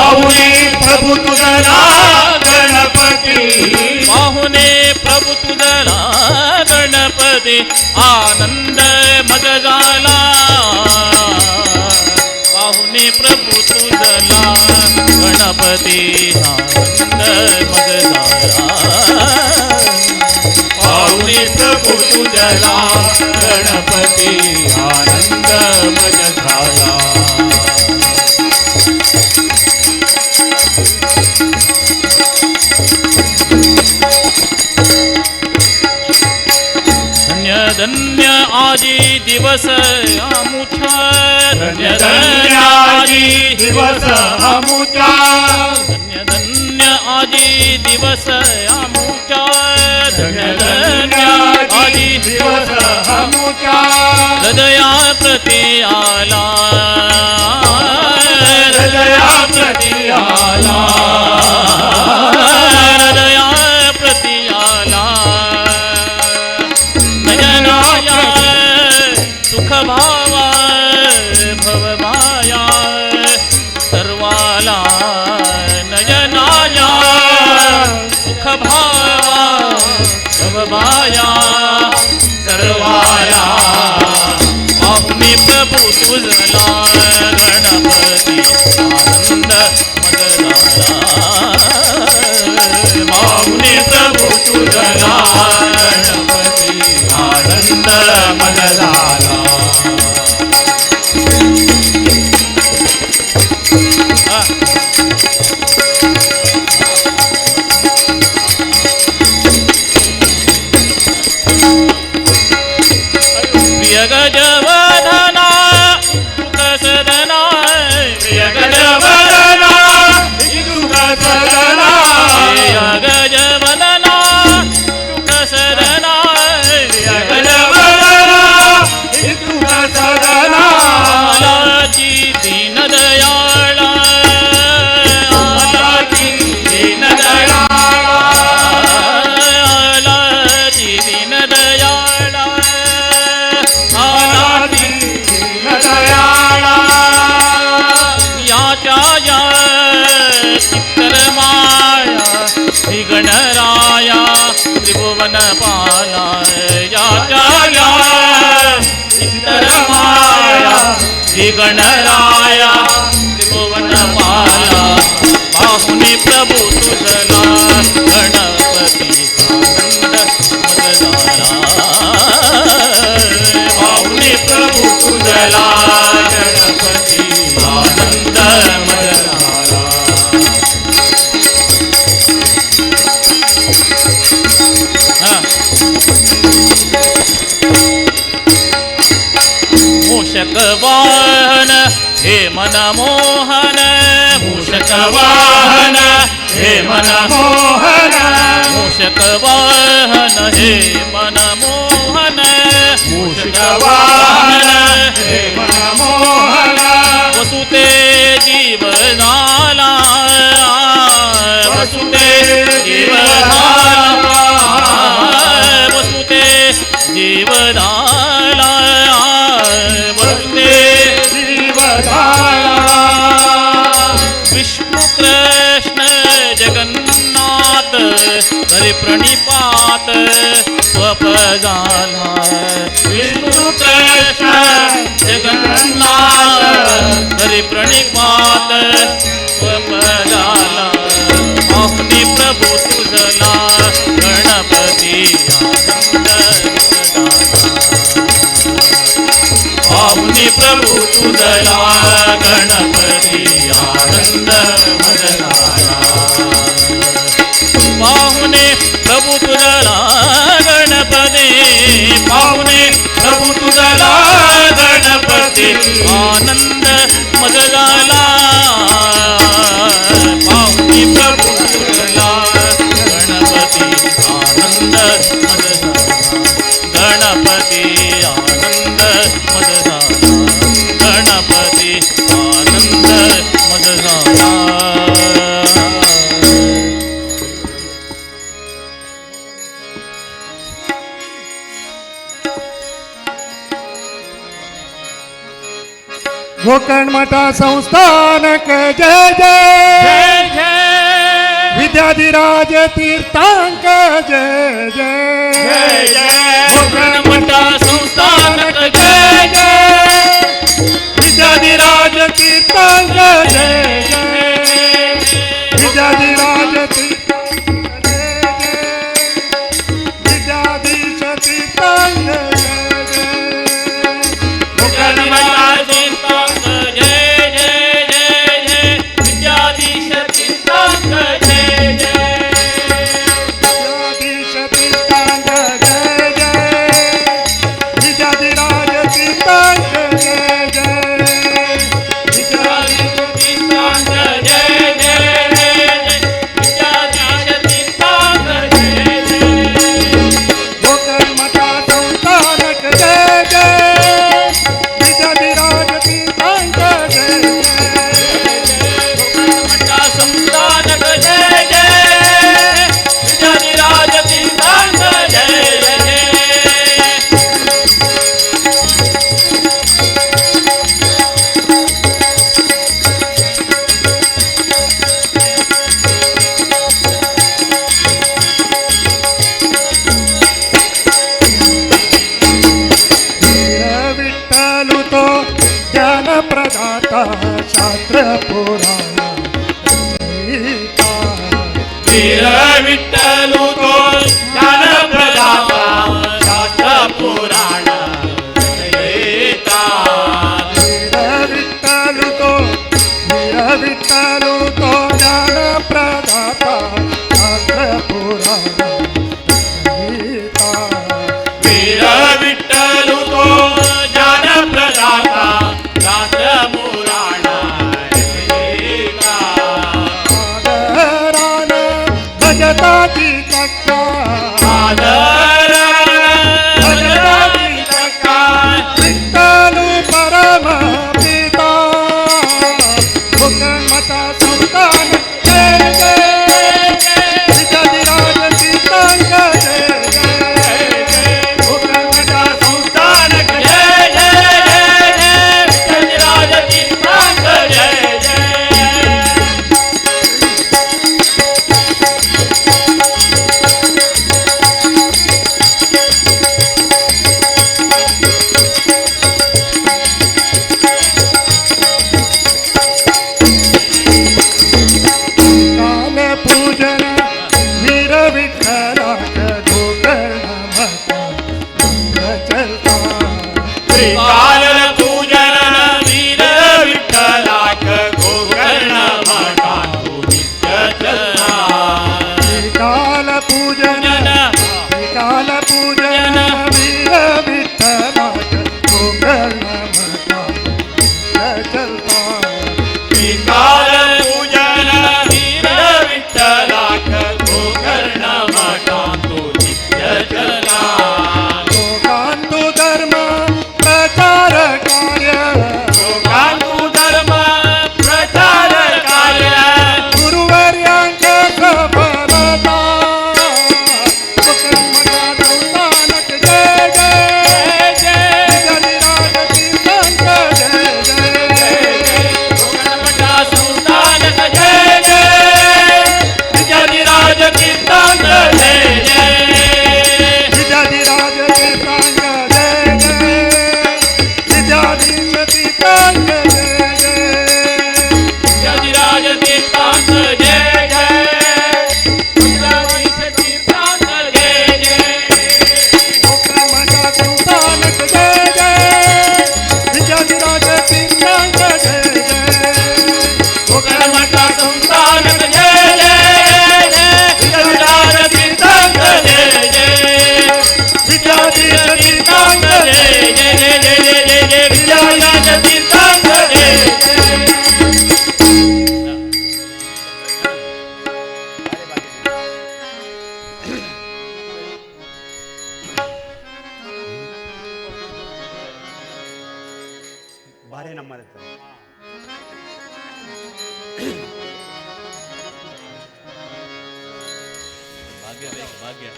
पाहुणे प्रभू तुझला गणपती, पाहुणे प्रभू तुझला गणपती, आनंद मज झाला, पाहुणे प्रभू तुझला गणपती, आनंद मज झाला, पाहुणे प्रभू तुझला गणपती, आनंद मज झाला. धन्य आजी दिवस आमुच्या, धन्य धन्य आजी दिवस आमुच्या, धन्य धन्य आजी दिवस आमुच्या, धन्य धन्य आजी दिवस आमुच्या, हृदया प्रती आला, हृदया प्रती आला, हृदया प्रती आला, नयनाया सुख भावा भवमाया सर्वाला, नयनाया सुख भावा भवमाया सर्वाला, पाहुणे प्रभू तुझला गणपती, आनंद मज झाला, पाहुणे प्रभू तुझला गणपती, आनंद मज झाला. प्रिय गजवदना सुखसदना, प्रिय गजवदना सुखसदना, प्रिय गजवदना सुखसदना, प्रिय गजवदना सुखसदना, आलाची दीन दयाळा, आलाची दीन दयाळा, आलाची दीन दयाळा, आलाची दयाळा, याच्या या चित्तर माया श्री गणराया त्रिभुवन पाला, याच्या या चित्तर माया श्री गणराया त्रिभुवन पाला, पाहुणे प्रभू तुझला गणपती, आनंद मज झाला, पाहुणे प्रभू तुझला गणपती, आनंद मज झाला. मूषक वाहन हे मन मोहन, मूषक वाहन हे मन मोहन, मूषक वाहन हे मन मोहन, मूषक वाहन हे मन मोहन, वसुते जीवनाला, वसुते जीवनाला, वसुते जीवनाला, वसुते जीवनाला, विष्णु कृष्ण जगन्नाथ हरि प्रणिपात स्वपदाला, विष्णु कृष्ण जगन्नाथ हरि प्रणिपात स्वपदाला, पाहुणे प्रभू तुझला गणपती, पाहुणे प्रभू तुझला गणपती, आनंद मज झाला. पाहुणे प्रभू तुझला गणपती, पाहुणे प्रभू तुझला गणपती, आनंद मज झाला, पाहुणे प्रभू तुझला गणपती, आनंद मज झाला, गणपती आनंद मज झाला, गणपती आनंद मज झाला. कोकण मठा संस्थानक जय जय विद्याधिराज तीर्थांक जय जय कोकण मठा संस्थानक जय जय विद्याधिराज तीर्थांक जय जय विद्याधिराज तीर्थांक जय जय विद्याधीश तीर्थांक जय जय कोकण मठा संस्थानक जय जय जय जय विद्याधीश तीर्थांक जय जय विद्याधीश तीर्थांक जय जय विद्याधिराज तीर्थांक जय जय विद्याधीश तीर्थांक जय जय जय विद्याधीश तीर्थांक जय जय कोकण मठा संस्थानक जय जय विद्याधिराज तीर्थांक जय जय कोकण मठा संस्थानक जय जय विद्याधिराज तीर्थांक जय जय विठ्ठलु तो ज्ञानप्रदाता शास्त्र पुराण रचयिता. वीर विठ्ठलु तो ज्ञानप्रदाता शास्त्र पुराण रचयिता. विठ्ठलु तो ज्ञानप्रदाता शास्त्र पुराण रचयिता. वीर विठ्ठलु तो ज्ञानप्रदाता शास्त्र पुराण रचयिता. आदरान भजताची कक्का आदरान भजताची कक्का विठ्ठलु परम पिता कोकण मठा संस्थान जय जय विद्याधिराज तीर्थांक जय जय कोकण मठा संस्थानक जय जय जय जय विद्याधिराज तीर्थांक जय जय काल पूजन वीर विठ्ठलाच गोकर्ण मठा चलता श्रीकाल पूजन वीर विठ्ठलाक गोकर्ण मठा तू नित्य चलता. काल पूजन वीर विठ्ठलाच गोकर्ण मठा चलता श्रीकाल पूजन वीर विठ्ठलाक गोकर्ण मठा तू नित्य चलता. लोकांतु धर्म प्रचार कार्य लोकांतु धर्म प्रचार कार्य गुरुवर्यांक सफलता कोकण मठा संस्थानक जय जय जय जय विद्याधिराज तीर्थांक जय जय कोकण मठा संस्थानक जय जय विद्याधिराज तीर्थांक जय जय विद्याधिराज तीर्थांक जय जय विद्याधीश तीर्थांक जय जय विद्याधिराज तीर्थांक जय जय विद्याधीश तीर्थांक जय जय कोकण मठा संस्थानक जय जय विद्याधिराज तीर्थांक जय जय कोकण मठा संस्थानक जय जय जय विद्याधिराज तीर्थांक जय जय विद्याधीश तीर्थांक जय जय जय जय जय जय विद्याधिराज तीर्थांक जय जय. ಭಾರಿ ನಮ್ಮದು ಭಾಗ್ಯ ಬೇಕು ಭಾಗ್ಯ.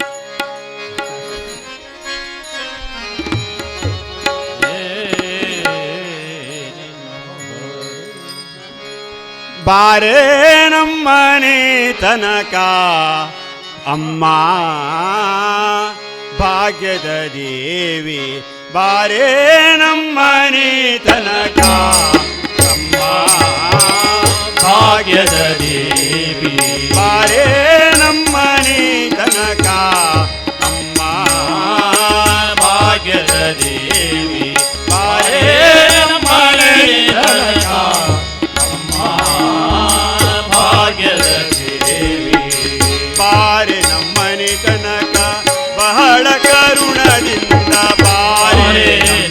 ಬಾರೇ ನಮ್ಮನೆ ತನಕ ಅಮ್ಮ ಭಾಗ್ಯದ ದೇವಿ ಬಾರೇ ನಮ್ಮನೆ ತನಕ ಅಮ್ಮ ಭಾಗ್ಯದ ದೇವಿ ಬಾರೇ ನಮ್ಮನೆ ತನಕ ಅಮ್ಮ ಭಾಗ್ಯದ ದೇವಿ ಬಾರೇ ನಮ್ಮನೆ ತನಕ ಅಮ್ಮ ಭಾಗ್ಯದ ದೇವಿ ಬಾರೆ ನಮ್ಮನೆ ತನಕ ಬಹಳ ಕರುಣದಿಂದ ಬಾರೆ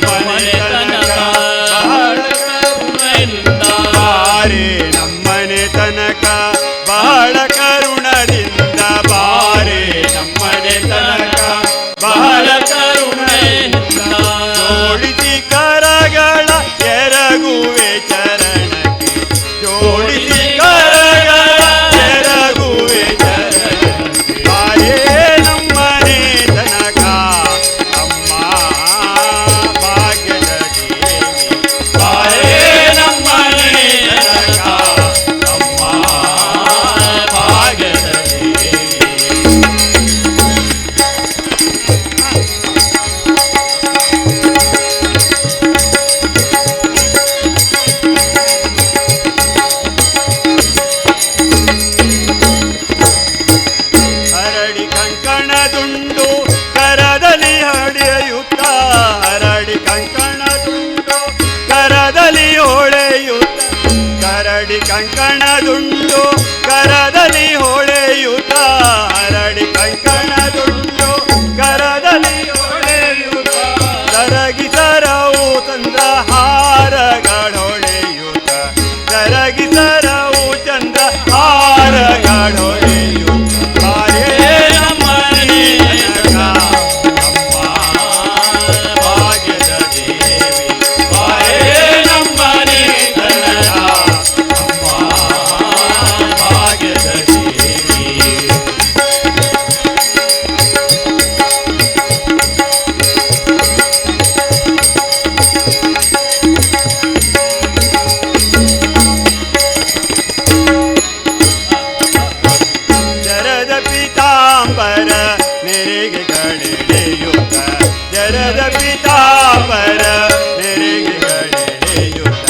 ನಮ್ಮನೆ ತನಕ ಬಹಳ ಬಾರೆ ನಮ್ಮನೆ ತನಕ ಬಹಳ ಕರುಣದಿಂದ ಬಾರೆ ನಮ್ಮನೆ ತನಕ ಬಹಳ ಕರುಣೆಯಿಂದ ಜೋಡಿಸಿ ಕರಗಳ ಎರಗುವೆ ಚರಣಕ್ಕೆ ಜೋಡಿಸಿ ಕರಗಳ ಎರಗುವೆ ಚರಣಕ್ಕೆ ಬಾರೇ ನಮ್ಮನೆ ತನಕ ಅಮ್ಮ ಭಾಗ್ಯದ ದೇವಿ ಬಾರೇ ನಮ್ಮನೆ ತನಕ ಅಮ್ಮ ಭಾಗ್ಯದ ದೇವಿ ಹರಡಿ ಕಂಕಣದುಂಡು ಕರದಲ್ಲಿ ಹೊಡೆಯುತ್ತ ಹರಡಿ ಕಂಕಣದುಂಡು ಕರದಲ್ಲಿ ಹೊಳೆಯುತ್ತ ಕರಡಿ ಕಂಕಣದುಂಡು ಕರದಲ್ಲಿ ಹೊಳೆಯುತ್ತ ಹರಡಿ ಕಂಕಣದುಂಡು ಕರದಲ್ಲಿ ಹೊಳೆಯುತ್ತ ಕರಗಿಸರವು ತಂದ್ರ ಹಾರಗಳೊಳೆಯುತ್ತ ಕರಗಿಸರವು ಚಂದ್ರ ಹಾರಗಳೊಳೆಯುತ್ತ ಬಾರೇ ನಮ್ಮನೆ ತನಕ ಅಮ್ಮ ಭಾಗ್ಯದ ದೇವಿ ಬಾರೇ ನಮ್ಮನೆ ತನಕ ಅಮ್ಮ ಭಾಗ್ಯದ ದೇವಿ ಜರದ ಪೀತಾಂಬರ ನೆರೆಗೆ ಗಳೆಳೆಯುತ್ತ ಜರದ ಪೀತಾಂಬರ ನೆರೆಗೆ ಗಳೆಳೆಯುತ್ತ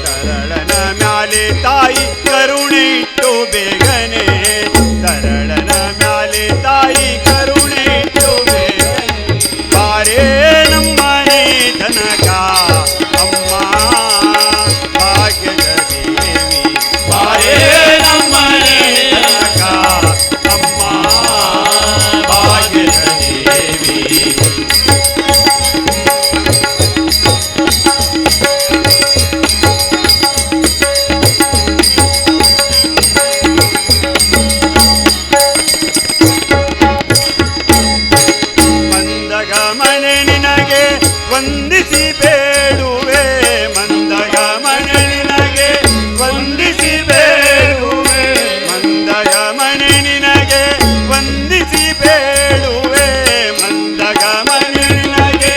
ತರಳನ ಮ್ಯಾಲೆ ತಾಯಿ ಕರುಣೆ ಇಟ್ಟು ಬೇಗನೆ ತರಳನ ಮ್ಯಾಲೆ ತಾಯಿ ಕರುಣೆ ಇಟ್ಟು ಬೇಗನೆ ಬಾರೇ ನಮ್ಮನೆ ತನಕ ಅಮ್ಮ ಭಾಗ್ಯದ ದೇವಿ ಬಾರೇ ನಮ್ಮನೆ ತನಕ ಅಮ್ಮ ಭಾಗ್ಯದ ದೇವಿ ಮಂದಗಮನೆ ನಿನಗೆ ವಂದಿಸಿ ಬೇಡುವೆ ಮಂದಗಮನೆ ನಿನಗೆ ವಂದಿಸಿ ಬೇಡುವೆ ಮಂದಗಮನೆ ನಿನಗೆ ವಂದಿಸಿ ಬೇಡುವೆ ಮಂದಗಮನೆ ನಿನಗೆ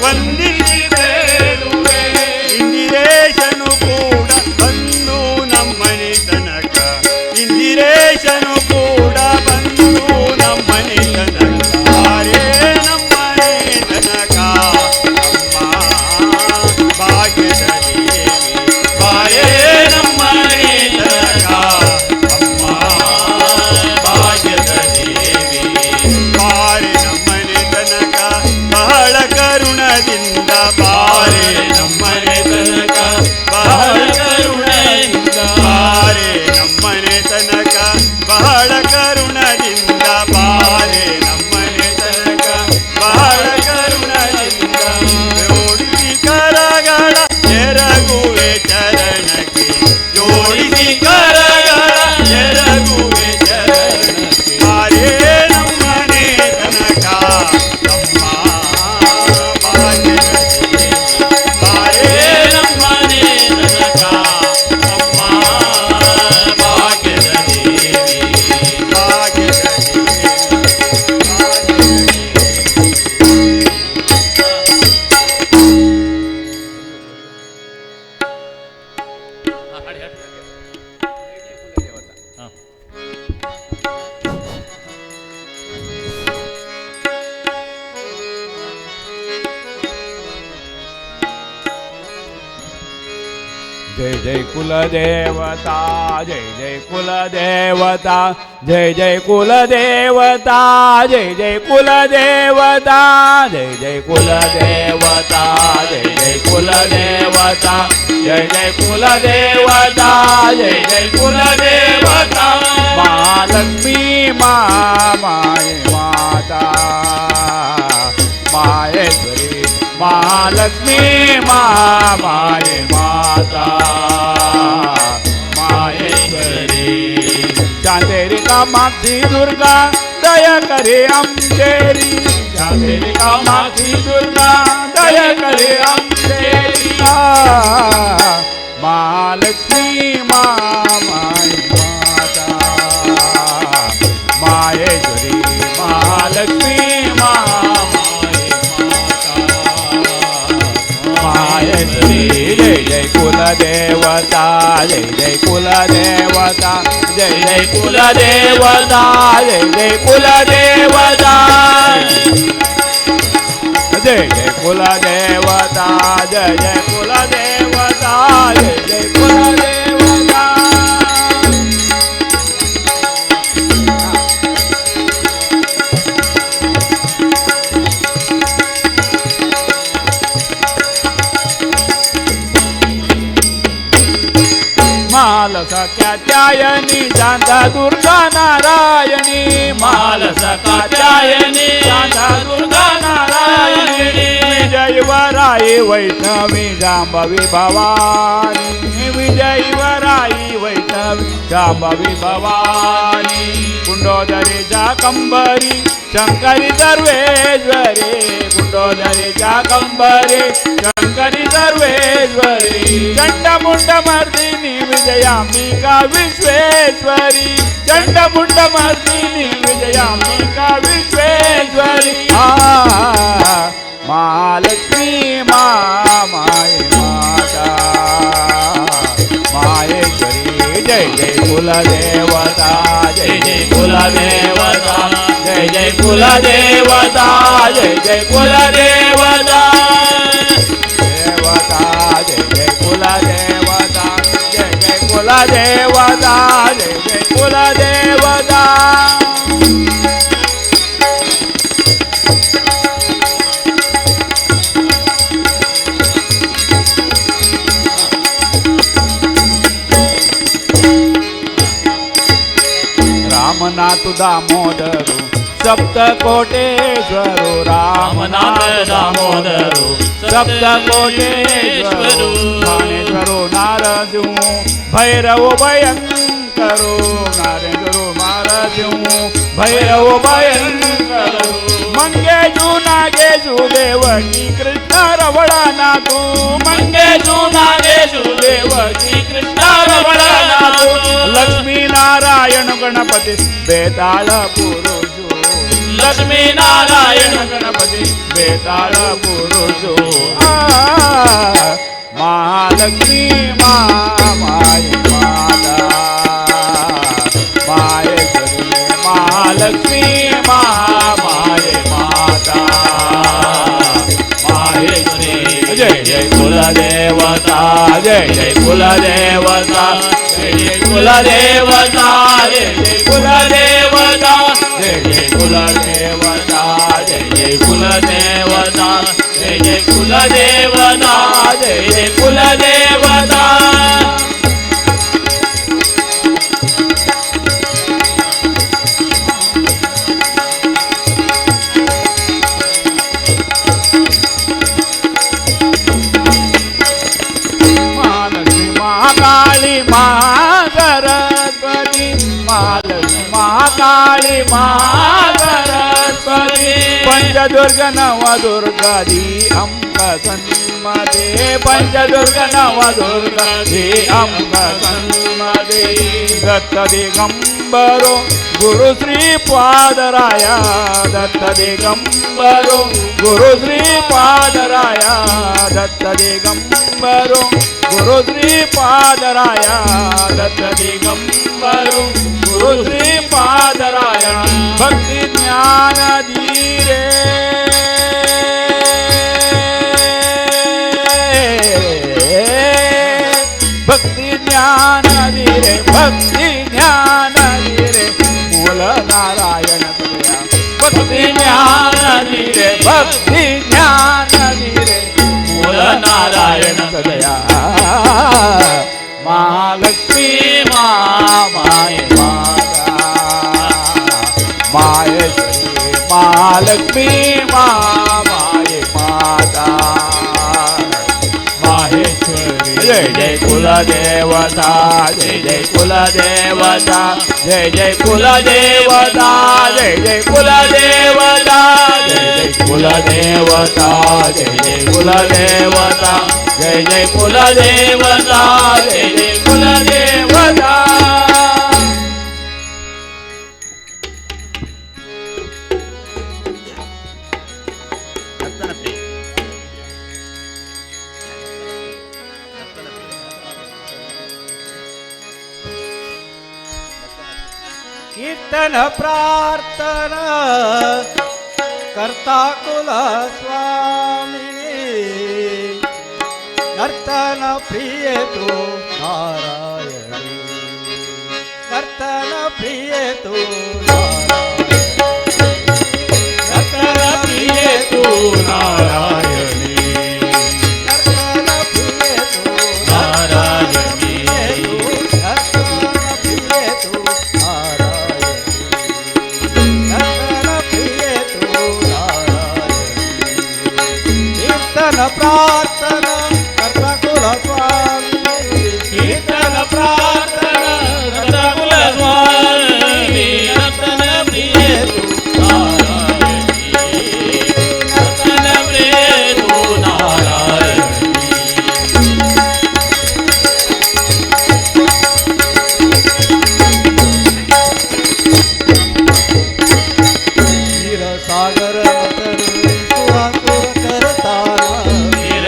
ವಂದಿಸಿ ಬೇಡುವೆ ಇಂದಿರೇಶನು ಕೂಡ ಬಂದು ನಮ್ಮನೆ ತನಕ ಇಂದಿರೇಶನು ಕೂಡ ಬಂದು ನಮ್ಮನೆ ತನಕ ಬಾರೇ ನಮ್ಮನೆ ತನಕ ಅಮ್ಮ ಭಾಗ್ಯದ ದೇವಿ ಬಾರೇ ನಮ್ಮನೆ ತನಕ ಅಮ್ಮ ಭಾಗ್ಯದ ದೇವಿ ಬಾರೆ ನಮ್ಮನೆ ತನಕ ಬಹಳ ಕರುಣದಿಂದ ಬಾರೆ ನಮ್ಮನೆ ತನಕ ಬಹಳ ಕರುಣೆಯಿಂದ ಬಾರೆ ನಮ್ಮನೆ ತನಕ ಬಹಳ ಕರುಣದಿಂದ ಬಾರೆ ನಮ್ಮನೆ ತನಕ ಬಹಳ ಕರುಣದಿಂದ ಜೋಡಿಸಿ ಕರಗಳ ಎರಗುವೆ ಚರಣಕ್ಕೆ ಜೋಡಿಸಿ ಕರಗಳ ಎರಗುವೆ ಚರಣಕ್ಕೆ ಬಾರೇ ನಮ್ಮನೆ ತನಕ ಅಮ್ಮ ಭಾಗ್ಯದ ದೇವಿ ಬಾರೇ ನಮ್ಮನೆ ತನಕ ಅಮ್ಮ ಭಾಗ್ಯದ ದೇವಿ ಭಾಗ್ಯದ ದೇವಿ जय जय कुलदेवता जय जय कुलदेवता जय जय कुलदेवता जय जय कुलदेवता जय जय कुलदेवता जय जय कुलदेवता जय जय कुलदेवता जय जय कुलदेवता महालक्ष्मी माय माता माहेश्वरी महालक्ष्मी माय माता माहेश्वरी चांदेरी कामाक्षी दुर्गा दया करे आमचेरी चांदेरी कामाक्षी दुर्गा दया करे आमचेरी महालक्ष्मी माय माता माहेश्वरी महालक्ष्मी माहेश्वरी जय जय कुलदेवता जय जय कुलदेवता जय जय कुलदेवता जय जय कुलदेवता जय जय कुलदेवता जय जय कुलदेवता जय जय कुलदेवता माल सख्यात्यायनी शांता दुर्गा नारायणी माल सख्यात्यायनी शांता दुर्गा नारायणी विजय वराई वैष्णवी जांबवी भवानी विजय वराई वैष्णवी जांबवी भवानी कुंडोदरी कंबरी शंकरी सर्वेश्वरी कुंडोदरी कंबरी शंकरी सर्वेश्वरी चंडमुंड मर्दिनी विजयाम्बिका विश्वेश्वरी चंडमुंड मर्दिनी विजयाम्बिका विश्वेश्वरी महालक्ष्मी माय माता माहेश्वरी जय जय कुलदेवता जय जय कुलदेवता जय जय कुलदेवता जय जय कुलदेवता देवता जय जय कुलदेवता जय जय कुलदेवता जय जय कुलदेवता रामनाथ दामोदरू सप्तकोटेश्वरो रामनाथ दामोदरू सप्तकोटेश्वरो ज्ञानेश्वरो नारसिंह भैरव भयंकरो नारेश्वरो नारसिंह भैरव भयंकरो मंगेशु नागेशु देवकी कृष्ण रवळा नाथू मंगेशु नागेशु देवकी कृष्ण रवळा नाथू लक्ष्मी नारायण गणपती बेताळ पुरुषो लक्ष्मी नारायण गणपती बेताळ पुरुषो महालक्ष्मी माय माता माहेश्वरी महालक्ष्मी माय माता माहेश्वरी जय जय कुलदेवता जय जय कुलदेवता जय जय कुलदेवता जय जय कुलदेवता जय जय कुलदेवता जय जय कुलदेवता जय जय कुलदेवता जय जय कुलदेवता महाकाली महासरस्वती महालक्ष्मी महाकाली महासरस्वती पंचदुर्ग नवदुर्गादी अंक सन्मदे पंचदुर्ग नवदुर्गादी अंक सन्मदे दत्त दिगंबरो गुरु श्री पादराया दत्त दिगंबरो गुरु श्री पादराया दत्त दिगंबरो गुरु श्री पादराया दत्त दिगंबरो गुरु श्री पादराया भक्ति ज्ञान धीरे भक्ती ज्ञान रे मूल नारायण सदया भक्ती ज्ञान रे भक्ती ज्ञान रे मूल नारायण सदया महालक्ष्मी माय माता माहेश्वरी महालक्ष्मी माय माता माहेश्वरी जय जय कुलदेवता जय जय कुलदेवता जय जय कुलदेवता जय जय कुलदेवता जय जय कुलदेवता जय जय कुलदेवता जय जय कुलदेवता जय जय कुलदेवता कीर्तन प्रार्थना करता कुल स्वामिनी नर्तन प्रिय तू नारायणी नर्तन प्रिय तू नर्तन प्रिय तू नारायणी नर्तन प्रिय तू नारायणी नर्तन प्रिय तू कीर्तन प्रार्थना करता कुल स्वामी कीर्तन प्रार्थना करता कुल स्वामी नर्तन प्रिय तू नारायणी नर्तन प्रिय तू नारायणी क्षीर सागर मथन सुहासुर करताना क्षीर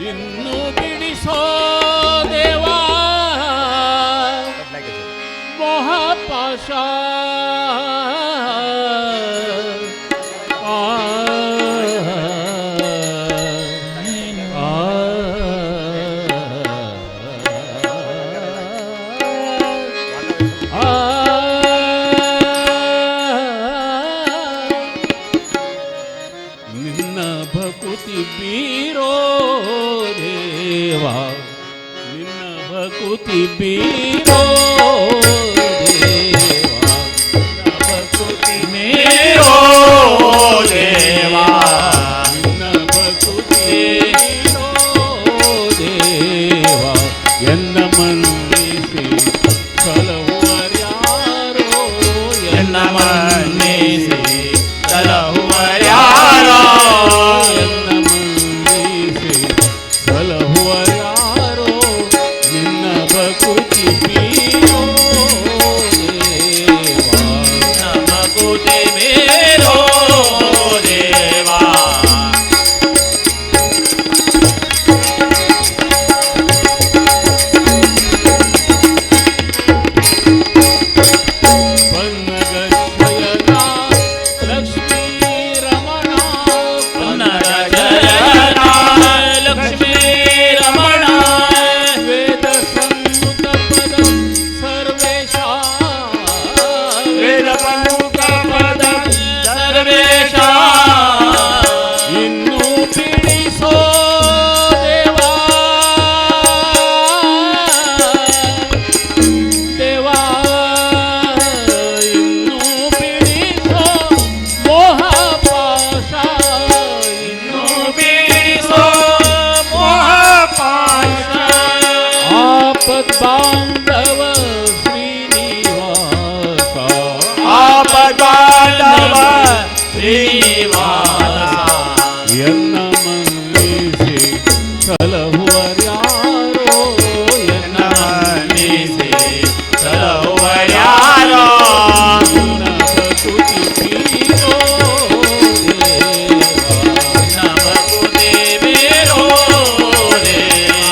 ಇನ್ನು ಬಿಡಿಸೋ ದೇವಾ ಮಹಾಪಾಶ ನಿನ್ನ ಭಕುತಿ ಬೀರೋ ದೇವಾ ನಿನ್ನ ಭಕುತಿ ಬೀರೋ ದೇವಾ ಭಕುತಿ ನೀರೋ ದೇವಾ ನಿನ್ನ ಭಕುತಿ ಬೀರೋ ದೇವಾ ಎನ್ನ ಮನ್ನಿಸಿ ಕಲಹುವರ್ಯಾರೋ ಎನ್ನ ಮನ್ನಿಸಿ ಸಲಹುವರ್ಯಾರೋ ಎನ್ನ ಮನ್ನಿಸಿ ಕಲಹುವರ್ಯಾರೋ ನಿನ್ನ ಭಕುತಿ ಬೀರೋ ದೇವಾ ಭಕುತಿ ಮೇರೋ ದೇವಾ ಪನ್ನಗಶಯನ ಲಕ್ಷ್ಮೀ ರಮಣ ಪನ್ನಗ ಜಯನ ಲಕ್ಷ್ಮೀ ರಮಣ ವೇದ ಸಂಯುತ ಪದ ಸರ್ವೇಶ ವೇದ ಪ್ರಮುಖ ಪದ ಸರ್ವೇಶ ಇನ್ನು ಬಿಡಿಸೋ ದೇವಾ ದೇವಾ ಇನ್ನು ಬಿಡಿಸೋ ಮೋಹಪಾಶ ಇನ್ನು ಬಿಡಿಸೋ ಮೋಹಪಾಶ ಆಪದ್ ಬಾಂಧವ ಶ್ರೀನಿವಾಸ ಆಪದಾಂಡವ ಶ್ರೀನಿವಾಸ ಎನ್ನ ಮನ್ನಿಸಿ ಸಲಹುವರ್ಯಾರೋ ಎನ್ನ ಮನ್ನಿಸಿ ಸಲಹುವರ್ಯಾರೋ ನಿನ್ನ ಭಕುತಿ ಬೀರೋ ದೇವಾ ಭಕುತಿ ಮೇರೋ ದೇವಾ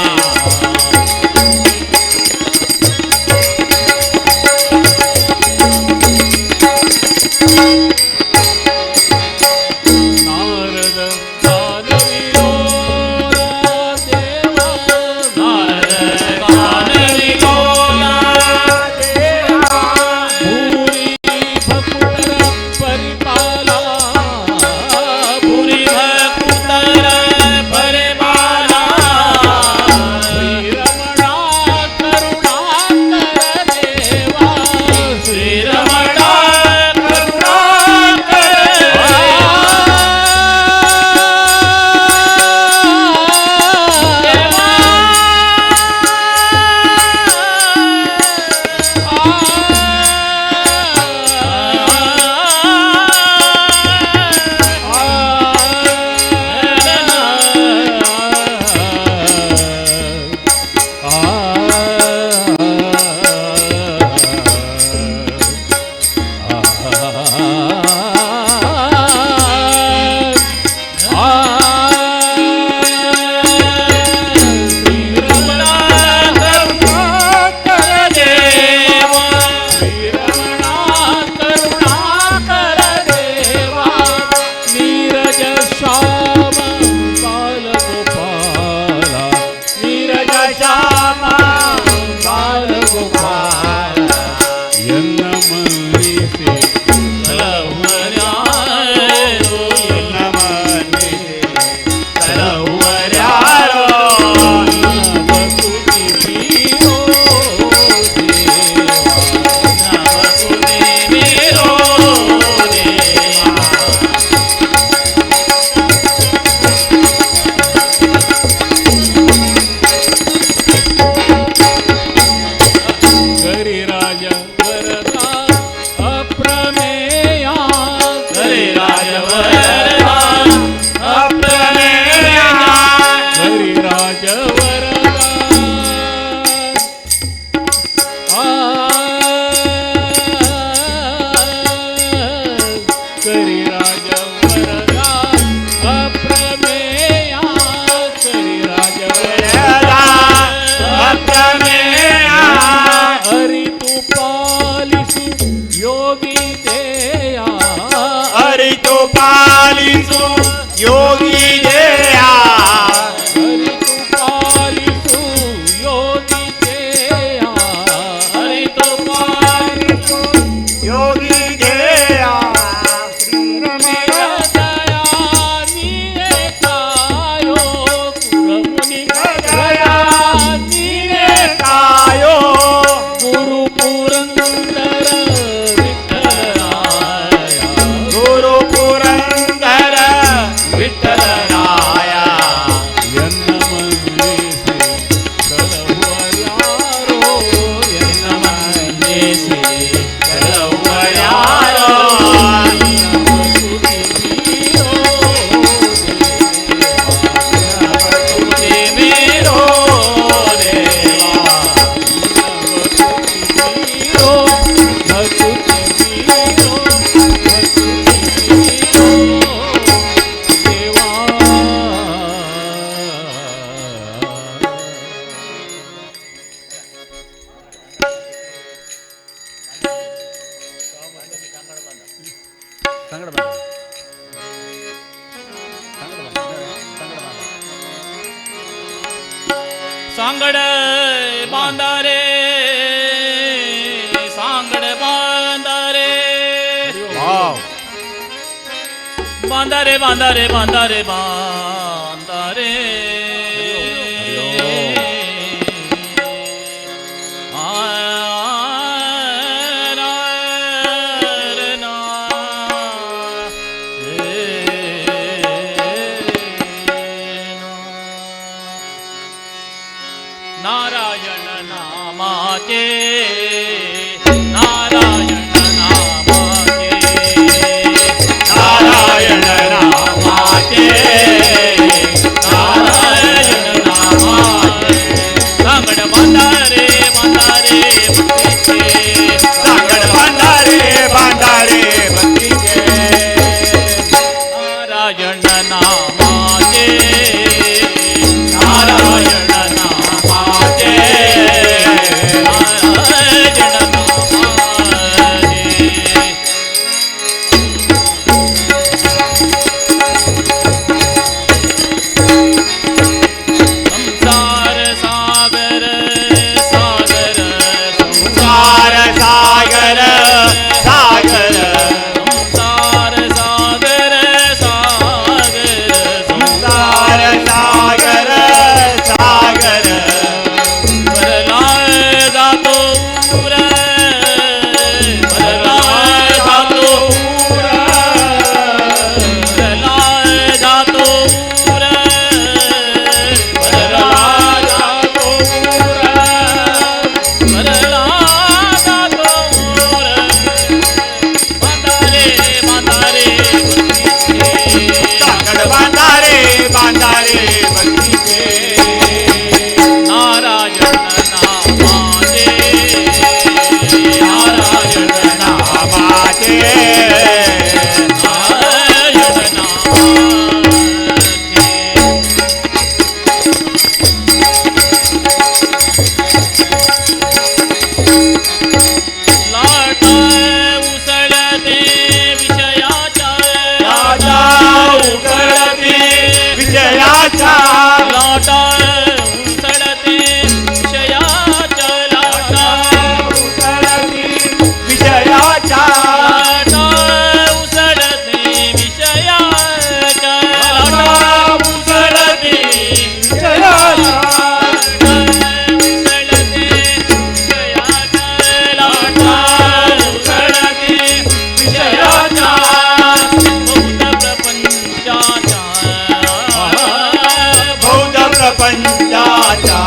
देया हरी तो पालिसू योगी देया हरि तू पालिसू योगी देया हरि तू पालिसू योगी देया मेरा दया नीने कायो कुरमुनि दया नीने कायो गुरु पुरंदर विठ्ठलराया गुरु पुरंदर विठ्ठलराया ಎನ್ನ ಮನ್ನಿಸಿ ಕಳವಳ್ಯಾರೋ ಎನ್ನ ಮನ್ನಿಸಿ ಕಳವಳ್ಯಾರೋ ಮೇರೋ ದೇವಾ सांगड बांधारे सांगड बांधारे वाव बांधारे बांधारे बांधारे बांधारे नारायण नामाचे नारायण नामाचे नारायण नामाचे नारायण नामाचे सांगड बांधारे बांधारे भक्तीचे सांगड बांधारे बांधारे भक्तीचे नारायण नामाचे नारायण नामाचे नारायण नामाचे संसार सागर सागर संसार सागर सागर संसार सागर सागर संसार सागर सागर भरलाय जातो उर भरलाय जातो पूर भरलाय जातो उर भरलाय जातो उर भरलाय जातो उर बांधारे बांधारे सांगड बांधारे बांधारे भक्तीचे नारायण नामाचे नारायण नामाचे नारायण नामाचे लाट उसळते विषयाच्या राजा उघडते विजयाचा लाटा उसळते विषयाच्या लाटा उघडते विजयाचा लाटा उसळते विषयाच्या लाटा उघडते विजयाचा बौद्ध प्रपंचाचा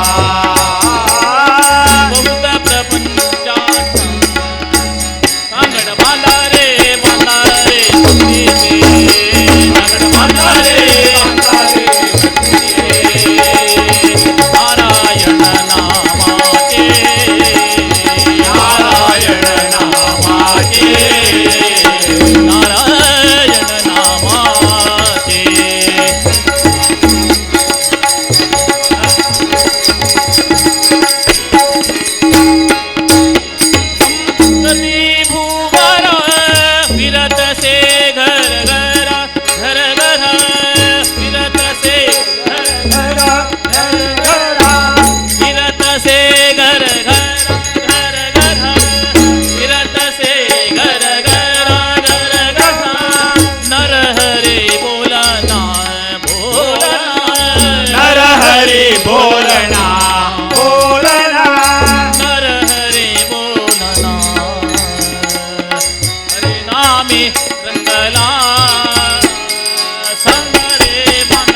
नारायण नामाचे नारायण नामाचे नारायण नामाचे संतती भुवर मी रंगला सांग रे मन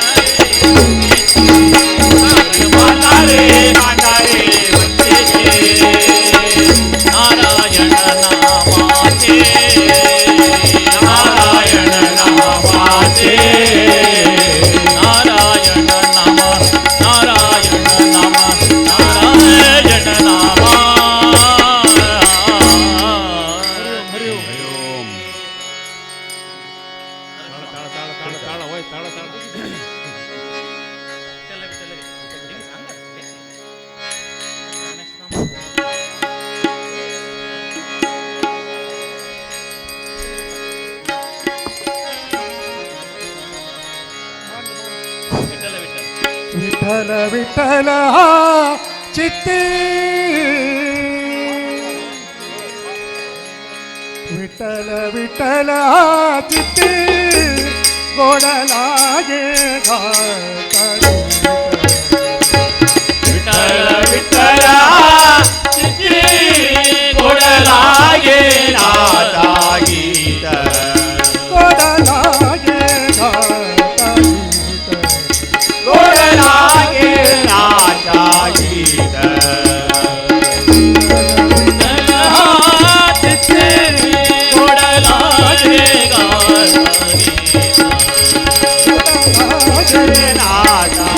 मातारे मातारे वंदे नारायण नामाचे नारायण नामाचे नारायण नाम नारायण नाम नारायण नामा हरि ओम ताळ होय ताळ विठ्ठल विठ्ठल हा चित्ती विठ्ठल विठ्ठल हा चित्ती गोड लागे घातली विठ्ठल विठ्ठल चित्ती गोड लागे नादा गीत गोड लागे घातली गोड लागे नादा गीत नादा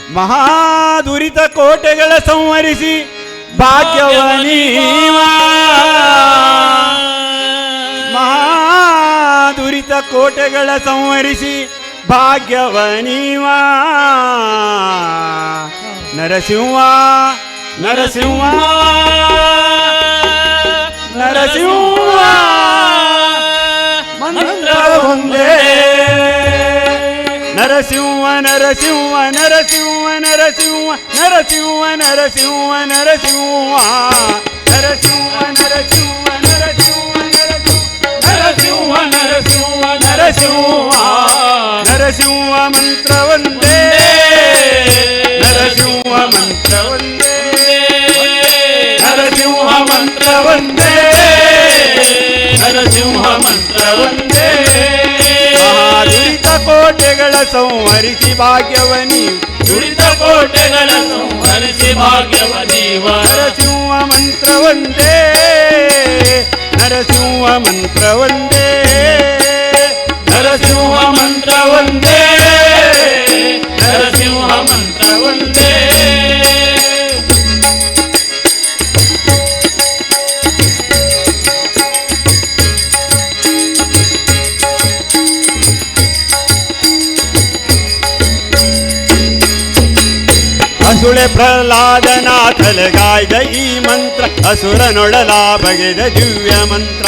ಮಹಾದುರಿತ ಕೋಟೆಗಳ ಸಂಹರಿಸಿ ಭಾಗ್ಯವನೀವ ಮಹಾದುರಿತ ಕೋಟೆಗಳ ಸಂಹರಿಸಿ ಭಾಗ್ಯವನೀವ ನರಸಿಂಹ ನರಸಿಂಹ ನರಸಿಂಹ ಮಂತ್ರ ಒಂದೇ ನರಸಿಂಹ ನರಸಿಂಹ ನರಸಿಂಹ ನರಸಿಂಹ ನರಸಿಂಹ ನರಸಿಂಹ ನರಸಿಂಹ ನರಸಿಂಹ ನರಸಿಂಹ ನರಸಿಂಹ ನರಸಿಂಹ ನರಸಿಂಹ ನರಸಿಂಹ ಮಂತ್ರ ಒಂದೇ ನರಸಿಂಹ ಮಂತ್ರ ಒಂದೇ ನರಸಿಂಹ ಮಂತ್ರ ಒಂದೇ ನರಸಿಂಹ ಮಂತ್ರ ಒಂದೇ ಮಹಾದುರಿತ ಕೋಟೆಗಳ ಸಂಹರಿಸಿ ಭಾಗ್ಯವನಿ ದುರಿತ ಕೋಟೆಗಳ ಸಂಹರಿಸಿ ಭಾಗ್ಯವನೀವ ನರಸಿಂಹ ಮಂತ್ರ ಒಂದೇ ನರಸಿಂಹ ಮಂತ್ರ ಒಂದೇ ನರಸಿಂಹ ಮಂತ್ರ ಒಂದೇ ನರಸಿಂಹ ಮಂತ್ರ ಒಂದೇ ಅಸುಳೆ ಪ್ರಹ್ಲಾದನಾಥಲಗಾಯ್ದ ಈ ಮಂತ್ರ ಅಸುರನೊಡಲ ಬಗೆದ ದಿವ್ಯ ಮಂತ್ರ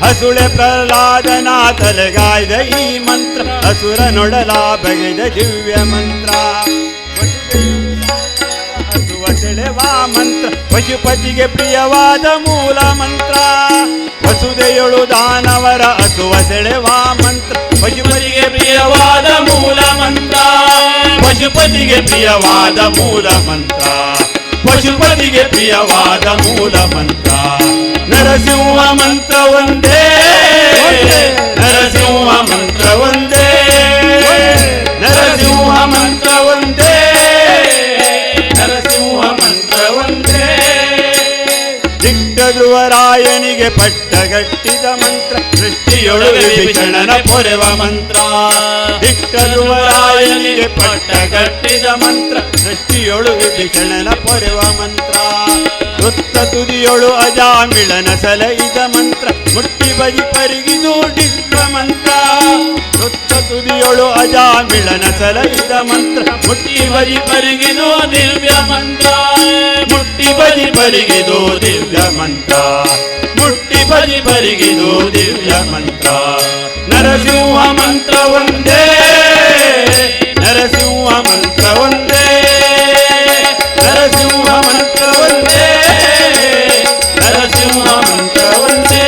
ಅಸುಳೆ ಪ್ರಹ್ಲಾದನಾಥಲಗಾಯ್ದ ಈ ಮಂತ್ರ ಅಸುರನೊಡಲ ಬಗೆದ ದಿವ್ಯ ಮಂತ್ರ ಹಸುವ ಸೆಳೆವ ಮಂತ್ರ ಪಶುಪತಿಗೆ ಪ್ರಿಯವಾದ ಮೂಲ ಮಂತ್ರ ವಸುದೆಯೊಳು ದಾನವರ ಹಸುವ ಸೆಳೆವ ಮಂತ್ರ ಪಶುಪತಿಗೆ ಪ್ರಿಯವಾದ ಮೂಲ ಮಂತ್ರ ಪಶುಪತಿಗೆ ಪ್ರಿಯವಾದ ಮೂಲ ಮಂತ್ರ ಪಶುಪತಿಗೆ ಪ್ರಿಯವಾದ ಮೂಲ ಮಂತ್ರ ನರಸಿಂಹ ಮಂತ್ರ ಒಂದೇ ನರಸಿಂಹ ಮಂತ್ರ ಒಂದೇ ನರಸಿಂಹ ಮಂತ್ರ ಒಂದೇ ನರಸಿಂಹ ಮಂತ್ರ ಒಂದೇ ದಿಟ್ಟ ಧ್ರುವರಾಯನಿಗೆ ಪಟ್ಟಗಟ್ಟಿದ ಮಂತ್ರ ಸೃಷ್ಟಿಯೊಳಗೆ ವಿಭೀಷಣನ ಪೊರೆವ ಮಂತ್ರ ದಿಟ್ಟ ಧ್ರುವರಾಯನಿಗೆ ಪಟ್ಟಗಟ್ಟಿದ ಮಂತ್ರ ಸೃಷ್ಟಿಯೊಳು ವಿಭೀಷಣನ ಪೊರೆವ ಮಂತ್ರ ವೃತ್ತ ತುದಿಯೊಳು ಅಜಾಮಿಳನ ಸಲಹಿದ ಮಂತ್ರ ಮುಟ್ಟಿ ಬದಿ ಪರಿಗಿದು ದಿವ್ಯ ಮಂತ್ರ ವೃತ್ತ ತುದಿಯೊಳು ಅಜಾಮಿಳನ ಸಲಹಿದ ಮಂತ್ರ ಮುಟ್ಟಿ ಬದಿ ಪರಿಗಿದು ದಿವ್ಯ ಮಂತ್ರ ಮುಟ್ಟಿ ಬದಿ ಪರಿಗಿದು ದಿವ್ಯ ಮಂತ್ರ ಮುಟ್ಟಿ ಬದಿ ಪರಿಗಿದು ದಿವ್ಯ ಮಂತ್ರ ನರಸಿಂಹ ಮಂತ್ರ ಒಂದೇ ನರಸಿಂಹ ಮಂತ್ರ ಒಂದೇ ನರಸಿಂಹ ಮಂತ್ರ ಒಂದೇ ನರಸಿಂಹ ಮಂತ್ರ ಒಂದೇ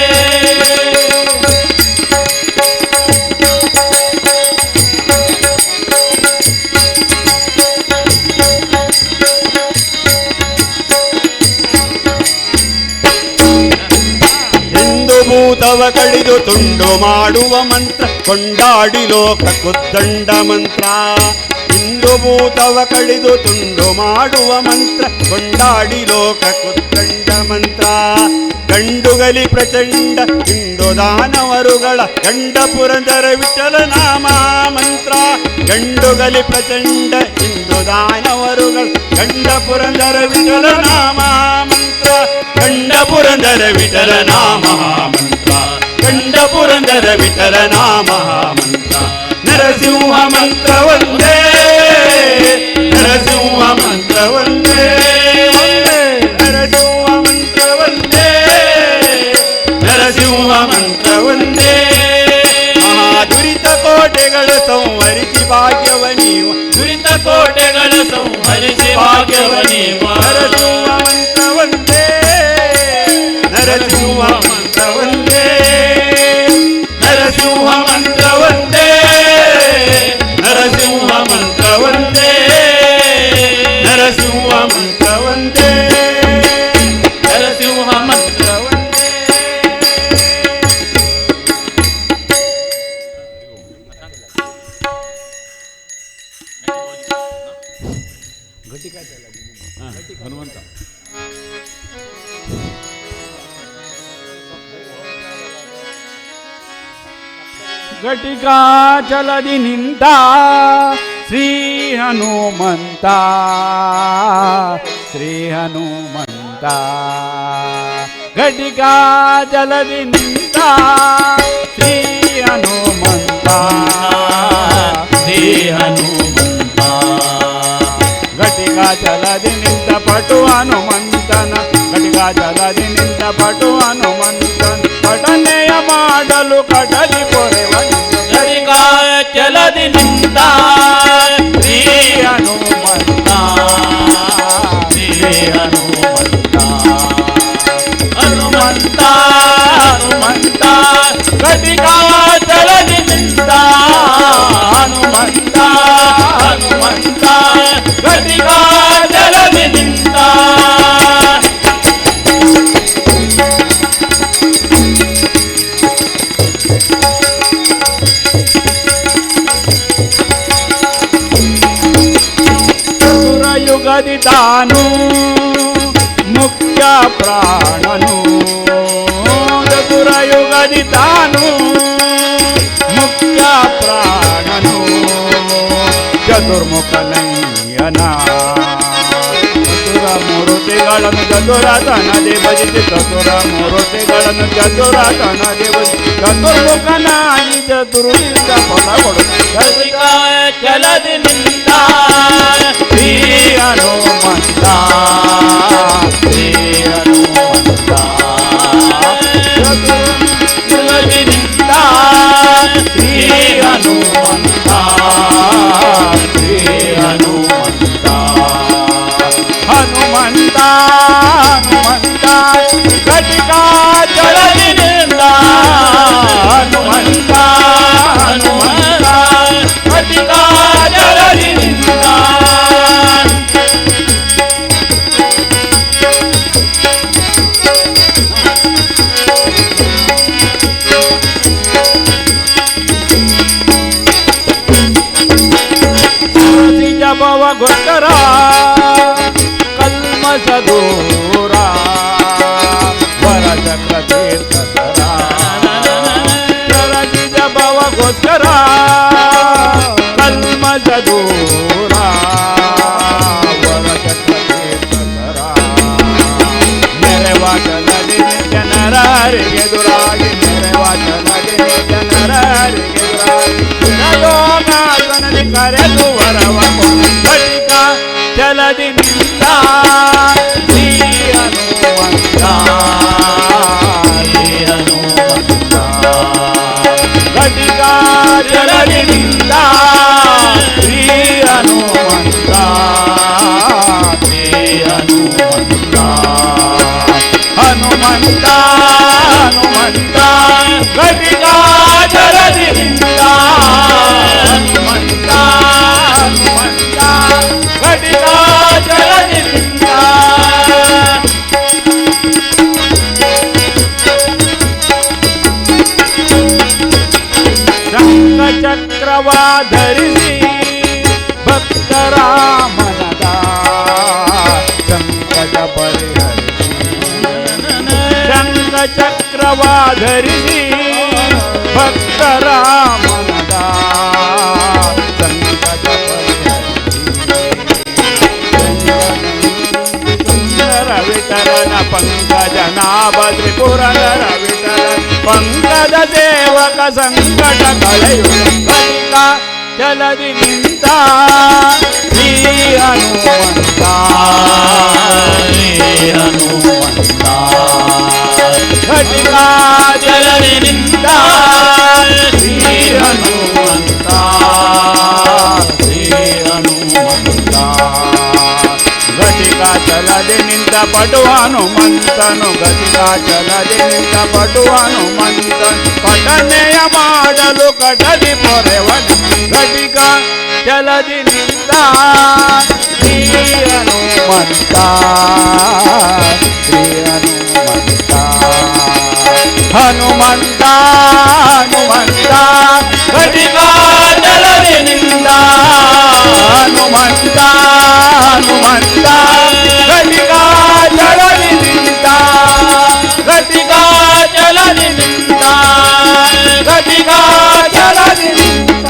ಹಿಂದು ಭೂತವ ಕಡಿದು ತುಂಡು ಮಾಡುವ ಮಂತ್ರ ಕೊಂಡಾಡಿ ಲೋಕ ಕುದ್ದಂಡ ಮಂತ್ರ ಹಿಂದು ಭೂತವ ಕಡಿದು ತುಂಡು ಮಾಡುವ ಮಂತ್ರ ಕೊಂಡಾಡಿ ಲೋಕ ಕುದ್ದಂಡ ಮಂತ್ರ ಗಂಡುಗಲಿ ಪ್ರಚಂಡ ಹಿಂಡು ದಾನವರುಗಳ ಗಂಡ ಪುರಂದರ ವಿಠಲ ನಾಮ ಮಂತ್ರ ಗಂಡುಗಲಿ ಪ್ರಚಂಡ ಹಿಂಡು ದಾನವರುಗಳ ಗಂಡ ಪುರಂದರ ವಿಠಲ ನಾಮ ಮಂತ್ರ ಗಂಡ ಪುರಂದರ ವಿಠಲ ನಾಮ ಮಂತ್ರ ಗಂಡ ಪುರಂದರ ವಿಠಲ ನಾಮ ಮಂತ್ರ ನರಸಿಂಹ ಮಂತ್ರ ಒಂದೇ ನರಸಿಂಹ ಮಂತ್ರ ಒಂದೇ ನರಸಿಂಹ ಮಂತ್ರ ಒಂದೇ ನರಸಿಂಹ ಮಂತ್ರ ಒಂದೇ ಮಹಾದುರಿತ ಕೋಟೆಗಳ ಸಂಹರಿಸಿ ಭಾಗ್ಯವನೀವ ದುರಿತ ಕೋಟೆಗಳ ಸಂಹರಿಸಿ ಭಾಗ್ಯವನೀವ ನರಸಿಂಹ ಮಂತ್ರ ಒಂದೇ ನರಸಿಂಹ ಮಂತ್ರ ಒಂದೇ ನರಸಿಂಹ ಮಂತ್ರ ಒಂದೇ ನರಸಿಂಹ ಮಂತ್ರ ಒಂದೇ ನರಸಿಂಹ ಮಂತ್ರ ಒಂದೇ ನರಸಿಂಹ ಮಂತ್ರ ಒಂದೇ ಹನುಮಂತ ಘಟಿಕಾಚಲದಿ ನಿಂತ ಶ್ರೀ ಹನುಮಂತ ಶ್ರೀ ಹನುಮಂತ ಘಟಿಕ ಜಲದಿ ನಿಂತ ಶ್ರೀ ಹನುಮಂತ ಶ್ರೀ ಹನುಮಂತ ಘಟಿಕ ಜಲದಿ ನಿಂತ ಪಟು ಹನುಮಂತನ ಘಟಿಕ ಜಲದಿ ನಿಂತ ಪಟು ಹನುಮಂತನ ಪಠನೆಯ ಮಾಡಲು ಕಟಲಿ ಪೊರೆವನು ಘಟಿಕ ಚಲದಿ ನಿಂತ ಶ್ರೀ ಹನುಮಂತ ಶ್ರೀ ಹನುಮಂತ ಹನುಮಂತ ಹನುಮಂತ ಘಟಿಕ ಚಲದಿ ನಿಂತ ಹನುಮಂತ ಹನುಮಂತ ಘಟಿಕ ಚಲದಿ ನಿಂತ ಯುಗದಿ ತಾನು ಮುಖ್ಯ ಪ್ರಾಣನು ಯುಗದಿ ತಾನು ಮುಖ್ಯ ಪ್ರಾಣನು ಚತುರ್ಮುಖನಯ್ಯನ ಚತುರ ಮೂರುತಿಗಳನ್ನು ಚತುರತನದೆ ಭಜಿಸಿ ಚತುರ ಮೂರುತಿಗಳನ್ನು ಚತುರತನದೆ ಭಜಿಸಿ ಚತುರ್ಮುಖನಾಗಿ ಚತುರ್ವಿಧ ಫಲ ಕೊಡು ಘಟಿಕ ಚಲದಿ ನಿಂತ ಶ್ರೀ ಹನುಮಂತ ಶ್ರೀ ಹನುಮಂತ ಚಲದಿ ನಿಂತ ಶ್ರೀ ಹನುಮಂತ ಶ್ರೀ ಹನುಮಂತ ಹನುಮಂತ ಹನುಮಂತ ಘಟಿಕ ಚಲದಿ ನಿಂತ ಹನುಮಂತ ಹನುಮಂತ ಘಟಿಕ ಚಲದಿ ನಿಂತ ಜಪವ ಗೊತ್ತರ ಕಲ್ಮಶ ದೂರ ವರ ಚಕ್ರ ತೀರ್ಥರ ಜಪವ ಗೊತ್ತರ ಕಲ್ಮಶ ದೂರ ವರ ಚಕ್ರ ತೀರ್ಥರ ನೆರೆವಾಚಲದಿ ಜನರಿಗೆ ದುರಾಗಿ ನೆರೆವಾಚಲದಿ ಜನರಿಗೆ ದುರಾಗಿ ಯೋಗಾಸನದಿ ಕರೆದು ವರವ ಘಟಿಕ ಚಲದಿ ನಿಂತ ಶ್ರೀ ಹನುಮಂತ ಶ್ರೀ ಹನುಮಂತ ಘಟಿಕ ಚಲದಿ ನಿಂತ ಶ್ರೀ ಹನುಮಂತ ಶ್ರೀ ಹನುಮಂತ ಹನುಮಂತ ಹನುಮಂತ ಘಟಿಕ ಚಲದಿ ನಿಂತ ಹನುಮಂತ ಹನುಮಂತ ಘಟಿಕ ಚಲದಿ ನಿಂತ ಶಂಖ ಚಕ್ರವಾಧರಿಸಿ ಭಕ್ತರ ಮನದ ಸಂಕಟ ಪರಿಹರಿಸಿ ಶಂಖ ಚಕ್ರವಾಧರಿಸಿ ಭಕ್ತರ ಮನದ ಸಂಕಟ ಸುಂದರ ವಿಠಲನ ಪಂಕಜನಾಭ ತ್ರಿಪುರಧರ ವಿಠಲ ಪಂಕಜ ಸೇವಕ ಸಂಕಟ ಕಳೆಯುವ ಘಟಿಕ ಚಲದಿ ನಿಂತ ಶ್ರೀ ಹನುಮಂತ ಶ್ರೀ ಹನುಮಂತ ಘಟಿಕ ಚಲದಿ ನಿಂತ ಶ್ರೀ ಹನುಮಂತ ಶ್ರೀ ಹನುಮಂತ ಘಟಿಕ ಚಲದಿ ನಿಂತ ಪಟು ಹನುಮಂತನು ಘಟಿಕ ಚಲದಿ ನಿಂತ ಪಟು ಹನುಮಂತನು ಪಠನೆಯ ಮಾಡಲು ಕಟಲಿ ಪೊರೆವನು ಘಟಿಕ ಚಲದಿ ನಿಂತ ಶ್ರೀ ಹನುಮಂತ ಶ್ರೀ ಹನುಮಂತ ಹನುಮಂತ ಹನುಮಂತ ಘಟಿಕ ಚಲದಿ ನಿಂತ ಹನುಮಂತ ಹನುಮಂತ ಘಟಿಕ ಚಲದಿ ನಿಂತ ಘಟಿಕ ಚಲದಿ ನಿಂತ ಘಟಿಕ ಚಲದಿ ನಿಂತ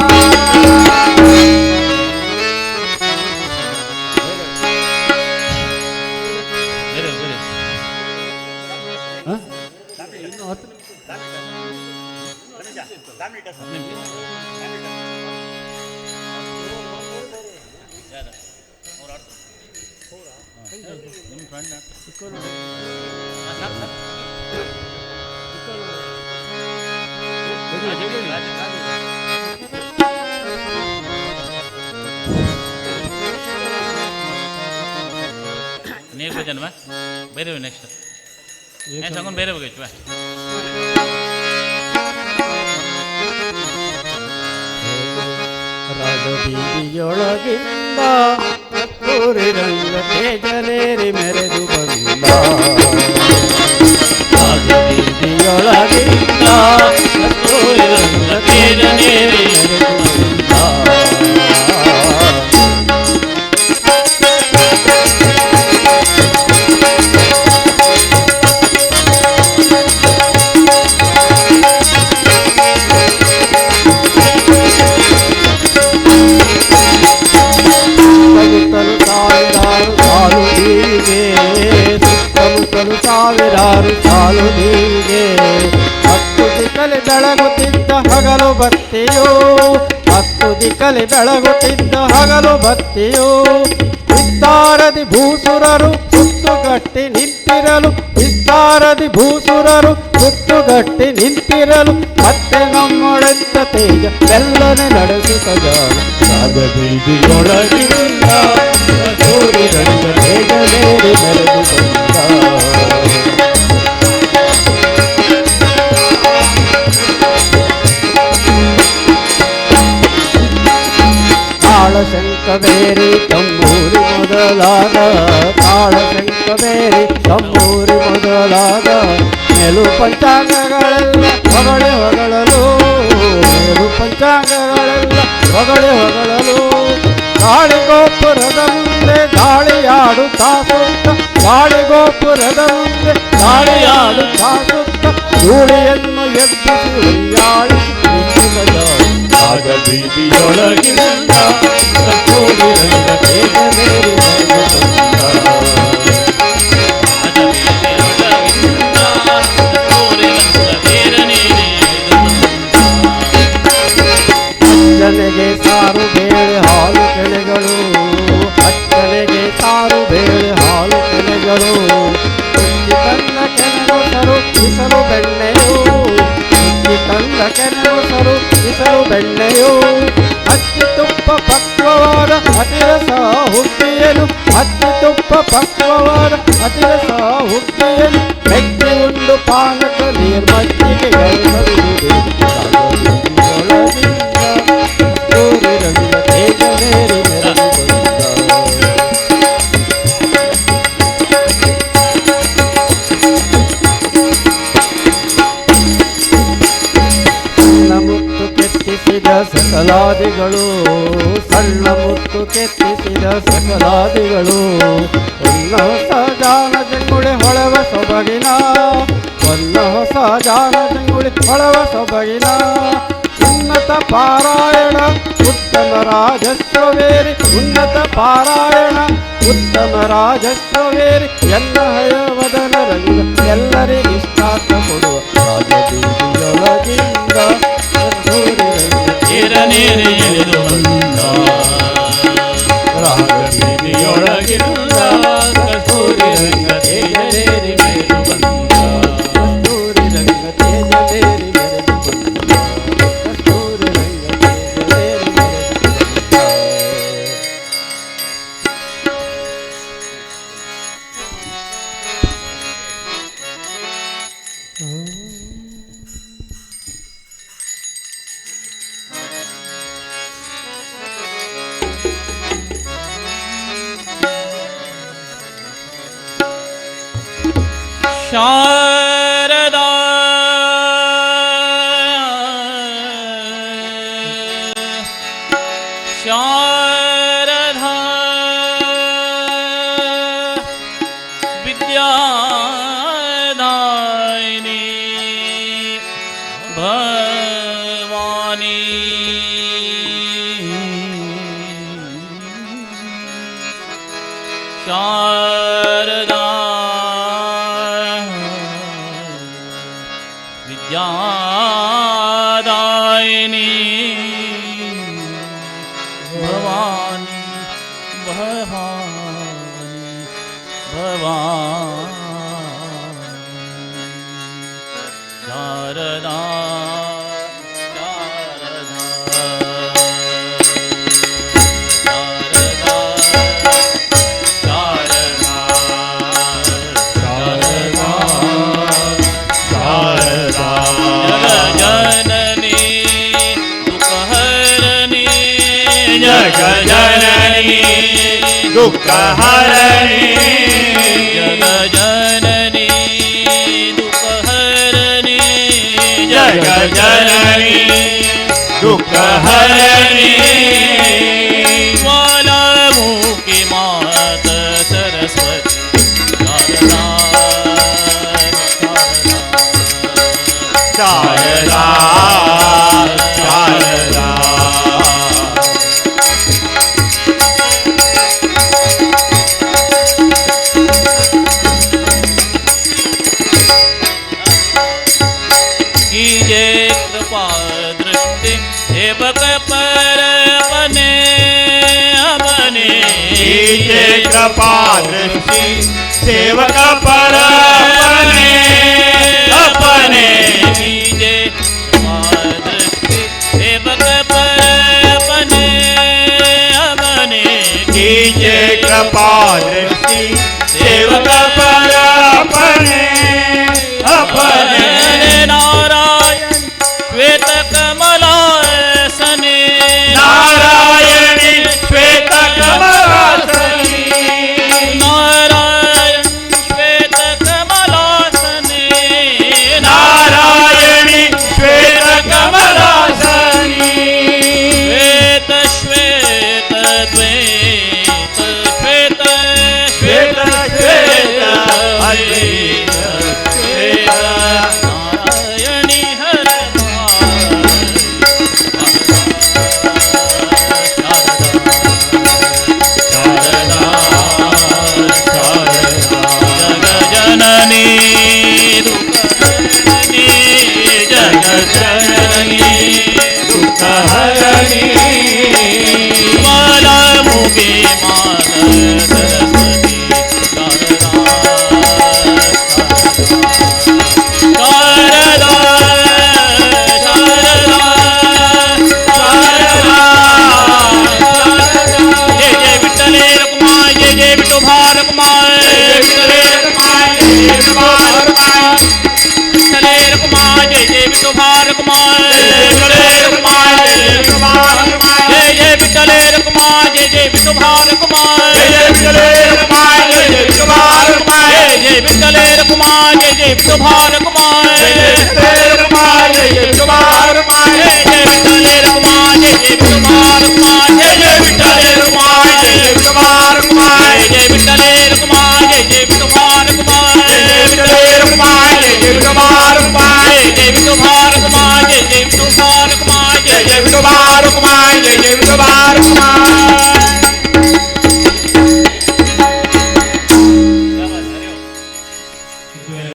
ನೀರು ಬಜನ್ವಾ ಬೇರೆ ನೆಕ್ಸ್ಟ್ ಏನು ತಗೊಂಡು ಬೇರೆ ಹೋಗೈತ್ವಾ ರಾಜಬೀದಿಯೊಳಗಿಂದ ಕಸ್ತೂರಿ ರಂಗ ತೇಜನೇರಿ ಮೆರೆದು ಬಂದ ರಾಜಬೀದಿಯೊಳಗಿಂದ ಕಸ್ತೂರಿ ರಂಗ ತೇಜನೇರಿ ಮೆರೆದು ಸುತ್ತಮುತ್ತಲು ಸಾವಿರಾರು ಸಾಲು ದೀವಿಗೆ ಹತ್ತು ದಿಕ್ಕಲಿ ಬೆಳಗುತ್ತಿದ್ದ ಹಗಲು ಬತ್ತಿಯೋ ಹತ್ತು ದಿಕ್ಕಲಿ ಬೆಳಗುತ್ತಿದ್ದ ಹಗಲು ಬತ್ತಿಯೋ ವಿಸ್ತಾರದಿ ಭೂಸುರರು ಸುತ್ತುಗಟ್ಟಿ ನಿಂತಿರಲು ವಿಸ್ತಾರದಿ ಭೂಸುರರು ಸುತ್ತುಗಟ್ಟಿ ನಿಂತಿರಲು ಮತ್ತೆ ನಮ್ಮೊಳೆಂತ ತೇಜ ಬೆಲ್ಲನೆ ನಡೆಸುತ್ತ ಜಾಣ ರಾಜಬೀದಿಯೊಳಗಿಂದ ಕಸ್ತೂರಿ ರಂಗ ತೇಜನೇರಿ ಮೆರೆದು ಬಂದ ತಾಳಶಂಕಬೇರಿ ತಮ್ಮೂರಿ ಮೊದಲಾದ ತಾಳಶಂಕಬೇರಿ ತಮ್ಮೂರಿ ಮೊದಲಾದ ಮೇಲು ಪಂಚಾಂಗಗಳೆಲ್ಲ ಹೊಗಳೆ ಹೊಗಳಲು ಮೇಲು ಪಂಚಾಂಗಗಳೆಲ್ಲ ಹೊಗಳೆ ಹೊಗಳಲು ಗಾಳಿಗೋಪುರದ ಮುಂದೆ ದಾಳಿಯಾಡುತ್ತಾ ಸುತ್ತ ಗಾಳಿಗೋಪುರದ ಮುಂದೆ ದಾಳಿಯಾಡುತ್ತಾ ಸುತ್ತ ಧೂಳಿಯನ್ನು ಎಬ್ಬಿಸಿ ಉಯ್ಯಾಳಿಸಿ ರಾಜಬೀದಿಯೊಳಗಿಂದ ಕಸ್ತೂರಿ ರಂಗ ತೇಜನೇರಿ ಮೆರೆದು ಬಂದ ಅಚ್ಚನೆಗೆ ಸಾರು ಬೇಳೆ ಹಾಲು ಕೆನೆಗಳು ಅಚ್ಚನೆಗೆ ಸಾರು ಬೇಳೆ ಹಾಲು ಕೆನೆಗಳು ಕುಚ್ಚಿ ತನ್ನ ಕೆನೆಗೊಸರು ಬಿಸಲು ಬೆಣ್ಣೆಯು ಕುಚ್ಚಿ ತನ್ನ ಕೆನೆಗೊಸರು ಬಿಸಲು ಬೆಣ್ಣೆಯು ಹಚ್ಚಿ ತುಪ್ಪ ಪಕ್ವವಾದ ಅತಿರಸ ಹುಟ್ಟಿಯಲು ಹಚ್ಚಿ ತುಪ್ಪ ಪಕ್ವವಾದ ಅತಿರಸ ಹುಟ್ಟಿಯಲು ಮೆಚ್ಚಿ ಉಂಡು ಪಾನಕ ನೀರ್ಮಜ್ಜಿಗೆ ಕಸ್ತೂರಿ ರಂಗ ತೇಜನೇರಿ ಮೆರೆದು ಬಂದ ಮುತ್ತು ಕೆತ್ತಿಸಿದ ಸಕಲಾದಿಗಳು ಸಣ್ಣ ಮುತ್ತು ಕೆತ್ತಿಸಿದ ಸಕಲಾದಿಗಳು ಹೊನ್ನ ಹೊಸ ಜಾಣ ಜಂಗುಳಿ ಹೊಳವ ಸೊಬಗಿನ ಹೊನ್ನ ಹೊಸ ಜಾಣ ಜಂಗುಳಿ ಹೊಳವ ಸೊಬಗಿನ ಉನ್ನತ ಪಾರಾಯಣ ಉತ್ತಮ ರಾಜಸ್ವವೇರಿ ಉನ್ನತ ಪಾರಾಯಣ ಉತ್ತಮ ರಾಜಸ್ವವೇರಿ ಎಲ್ಲ ಹಯವದನ ರಂಗ ಎಲ್ಲರಿಗಿಷ್ಟಾರ್ಥ ಕೊಡುವ ರಾಜಬೀದಿಯೊಳಗಿಂದ ಕಸ್ತೂರಿ ರಂಗ ತೇಜನೇರಿ ಎಳೆದು ಬಂದ ರಾಜಬೀದಿಯೊಳಗಿಂದ ಕಸ್ತೂರಿ ರಂಗ ತೇಜನೇರಿ ಮೆರೆದು ಬಂದ ಕಸ್ತೂರಿ ರಂಗ ತೇಜನೇರಿ ಮೆರೆದು ಬಂದ ಕಸ್ತೂರಿ ರಂಗ ತೇಜನೇರಿ ಮೆರೆದು ಬಂದ ಶಾರದಾ ಶಾರದಾ ವಿದ್ಯಾದಾಯಿನಿ ಭವಾನಿ ಶಾರದಾ ವಿದ್ಯಾದಾಯಿನಿ शारदा जननी दुख हरणी जननी दुख हरणी जग जननी दुख हरणी ज्वालामुखी मात सरस्वती शारदा शारदा शारदा कीजे कृपा दृष्टि सेवक पर अपने अपने कीजे कृपा दृष्टि सेवक पर अपने अपने कीजे कृपा दृष्टि सेवक पर अपने अपने कीजे कृपा दृष्टि सेवक पर अपने अपने नारायण श्वेत कमलासने नारायणी श्वेत कमलासनी नारायण श्वेत कमलासने नारायणी श्वेत कमलासनी श्वेत श्वेत द्वैत श्वेत श्वेत श्वेत अद्वैत श्वेत नारायणी हर जननी दुख जननी दुख हरणी ज्वालामुखी मात सरस्वती शारदा शारदा शारदा शारदा जय जय विठ्ठले रखुमाय जय जय विठोबा रखुमाय विठ्ठले रखुमाय जय जय विठोबा रखुमाय विठ्ठले रखुमाय जय जय विठोबा रखुमाय विठ्ठले रखुमाय जय जय विठोबा रखुमाय जय जय विठ्ठले रखुमाय जय जय विठोबा रखुमाय जय विठ्ठले रखुमाय जय जय विठोबा रखुमाय जय जय विठ्ठले रखुमाय जय जय विठोबा रखुमाय जय विठ्ठले रखुमाय जय जय विठोबा रखुमाय जय जय विठ्ठले रखुमाय जय जय विठोबा रखुमाय जय जय विठ्ठले रखुमाय जय जय विठोबा रखुमाय जय विठ्ठले रखुमाय जय जय विठोबा रखुमाय जय विठ्ठले रखुमाय जय जय विठोबा रखुमाय जय जय विठोबा रखुमाय जय जय विठोबा रखुमाय जय जय विठोबा रखुमाय जय जय विठोबा रखुमाय